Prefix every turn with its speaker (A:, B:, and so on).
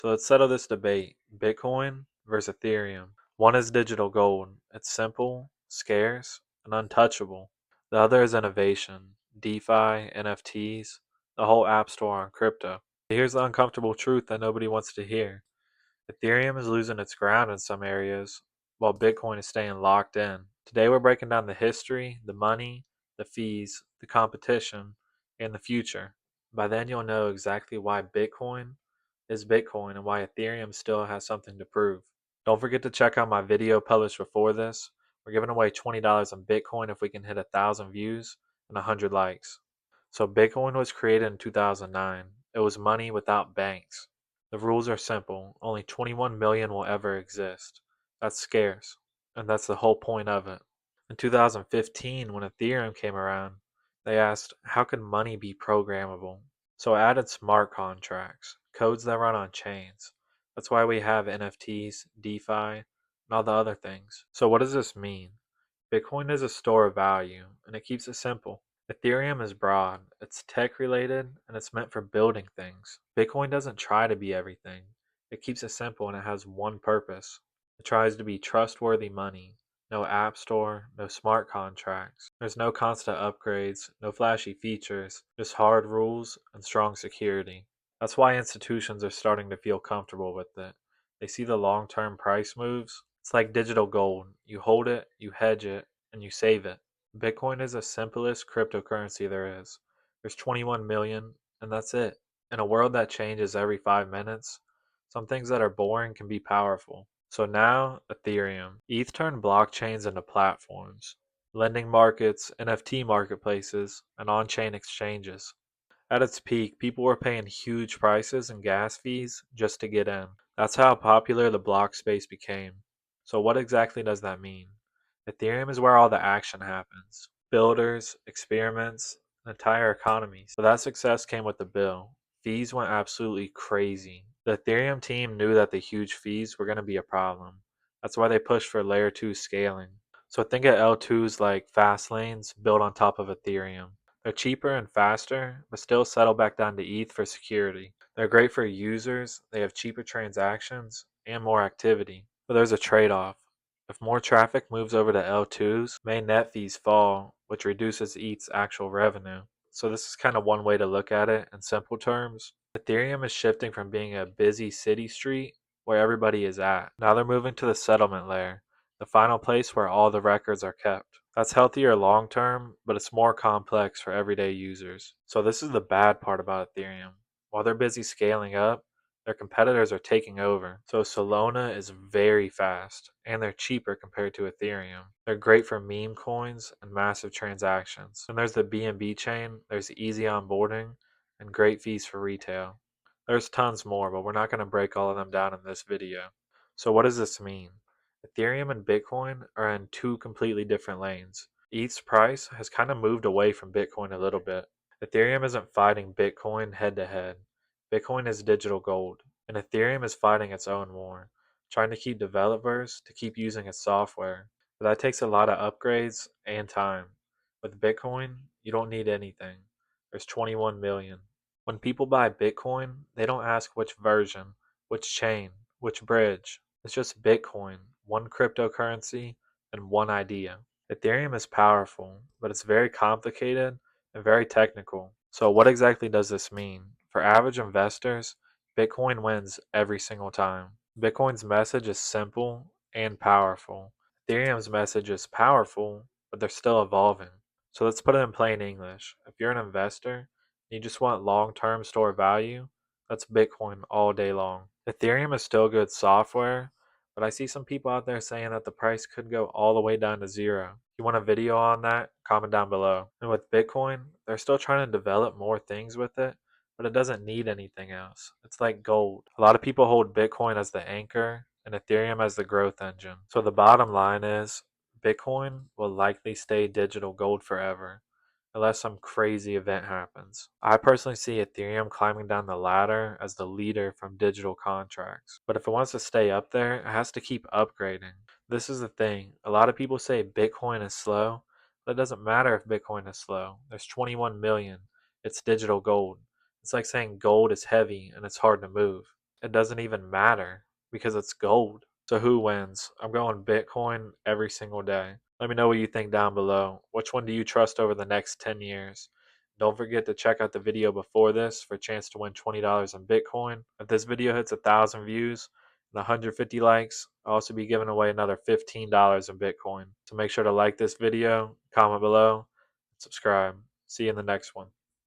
A: So let's settle this debate. Bitcoin versus Ethereum. One is digital gold. It's simple, scarce, and untouchable. The other is innovation, DeFi, NFTs, the whole app store on crypto. Here's the uncomfortable truth that nobody wants to hear. Ethereum is losing its ground in some areas, while Bitcoin is staying locked in. Today we're breaking down the history, the money, the fees, the competition, and the future. By then you'll know exactly why Bitcoin is Bitcoin and why Ethereum still has something to prove. Don't forget to check out my video published before this. We're giving away $20 on Bitcoin if we can hit 1,000 views and 100 likes. So Bitcoin was created in 2009. It was money without banks. The rules are simple. Only 21 million will ever exist. That's scarce. And that's the whole point of it. In 2015, when Ethereum came around, they asked, how can money be programmable? So it added smart contracts, codes that run on chains. That's why we have NFTs, DeFi, and all the other things. So what does this mean? Bitcoin is a store of value, and it keeps it simple. Ethereum is broad, it's tech related, and it's meant for building things. Bitcoin doesn't try to be everything. It keeps it simple and it has one purpose. It tries to be trustworthy money. No app store, no smart contracts. There's no constant upgrades, no flashy features, just hard rules and strong security. That's why institutions are starting to feel comfortable with it. They see the long term price moves. It's like digital gold. You hold it, you hedge it, and you save it. Bitcoin is the simplest cryptocurrency there is. There's 21 million, and that's it. In a world that changes every 5 minutes, some things that are boring can be powerful. So now, Ethereum. ETH turned blockchains into platforms, lending markets, NFT marketplaces, and on chain exchanges. At its peak, people were paying huge prices and gas fees just to get in. That's how popular the block space became. So, what exactly does that mean? Ethereum is where all the action happens builders, experiments, entire economies. But that success came with the bill. Fees went absolutely crazy. The Ethereum team knew that the huge fees were going to be a problem. That's why they pushed for layer 2 scaling. So think of L2s like fast lanes built on top of Ethereum. They're cheaper and faster, but still settle back down to ETH for security. They're great for users, they have cheaper transactions, and more activity. But there's a trade off. If more traffic moves over to L2s, main net fees fall, which reduces ETH's actual revenue. So this is kind of one way to look at it in simple terms. Ethereum is shifting from being a busy city street where everybody is at. Now they're moving to the settlement layer, the final place where all the records are kept. That's healthier long term, but it's more complex for everyday users. So this is the bad part about Ethereum. While they're busy scaling up, their competitors are taking over. So Solana is very fast, and they're cheaper compared to Ethereum. They're great for meme coins and massive transactions. And there's the BNB chain, there's easy onboarding, and great fees for retail. There's tons more, but we're not going to break all of them down in this video. So what does this mean? Ethereum and Bitcoin are in two completely different lanes. ETH's price has kind of moved away from Bitcoin a little bit. Ethereum isn't fighting Bitcoin head to head. Bitcoin is digital gold, and Ethereum is fighting its own war, trying to keep developers to keep using its software. But that takes a lot of upgrades and time. With Bitcoin, you don't need anything. There's 21 million. When people buy Bitcoin, they don't ask which version, which chain, which bridge. It's just Bitcoin, one cryptocurrency, and one idea. Ethereum is powerful, but it's very complicated and very technical. So, what exactly does this mean? For average investors, Bitcoin wins every single time. Bitcoin's message is simple and powerful. Ethereum's message is powerful, but they're still evolving. So, let's put it in plain English. If you're an investor and you just want long term store value, that's Bitcoin all day long. Ethereum is still good software, but I see some people out there saying that the price could go all the way down to zero. If you want a video on that, comment down below. And with Bitcoin, they're still trying to develop more things with it, but it doesn't need anything else. It's like gold. A lot of people hold Bitcoin as the anchor and Ethereum as the growth engine. So the bottom line is Bitcoin will likely stay digital gold forever unless some crazy event happens. I personally see Ethereum climbing down the ladder as the leader from digital contracts. But if it wants to stay up there, it has to keep upgrading. This is the thing. A lot of people say Bitcoin is slow, but it doesn't matter if Bitcoin is slow. There's 21 million. It's digital gold. It's like saying gold is heavy and it's hard to move. it doesn't even matter because it's gold. So who wins? I'm going Bitcoin every single day. Let me know what you think down below. Which one do you trust over the next 10 years? Don't forget to check out the video before this for a chance to win $20 in Bitcoin. If this video hits 1,000 views and 150 likes, I'll also be giving away another $15 in Bitcoin. So make sure to like this video, comment below, and subscribe. See you in the next one.